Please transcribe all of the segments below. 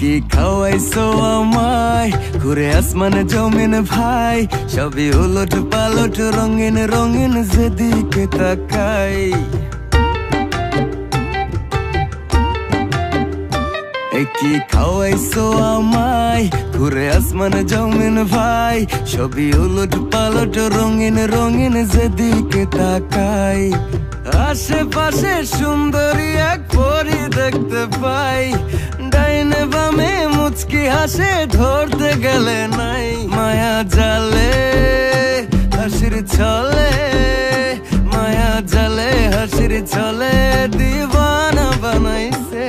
কি খাওয়াইছো আমায় ঘুরে আসমান জমিন ভাই, সবই উলট পালট রঙিন রঙিন যেদিকে তাকাই। কি খাওয়াইছো আমায় ঘুরে আসমান জমিন ভাই, সবই উলট পালট রঙিন রঙিন যেদিকে তাকাই। আশেপাশে সুন্দরী এক পরী দেখতে পাই, ডাইনে বামে মুচকি হাসে ধরতে গেলে নাই। মায়া জালে হাসির ছলে, মায়া জালে হাসির ছলে দিওয়ানা বানাইছে।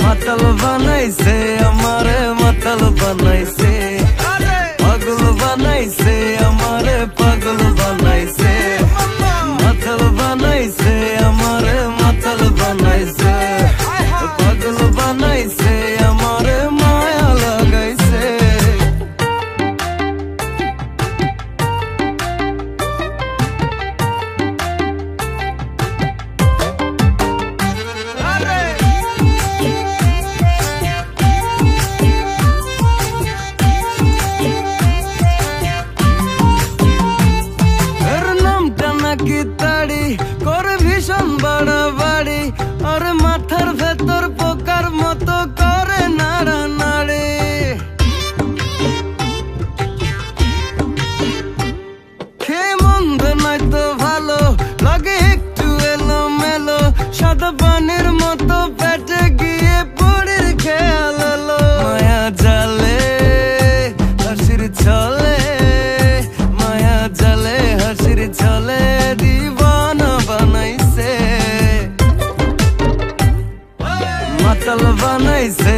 মাতাল বানাইছে আমারে মাতাল বানাইছে, পাগল বানাইছে আমারে পাগল বানাইছে। মাতাল বানাইছে আমারে মাতাল বানাইছে, পাগল বানাইছে আমারে মায়া লাগাইছে। তাড়ি করে ভীষণ বাড়াবাড়ি, আর মাথার ভেতর পোকার মতো করে নাড়ানাড়ি। খেয়ে মন্দ নয়তো ভালো লাগে একটু এলো মেলো, সাদা পানির মতো পেটে গিয়ে পড়ির খেয়াল এলো। মায়া জালে হাসির ছলে, মায়া জালে হাসির ছলে দিওয়ানা বানাইছে। মাতাল বানাইছে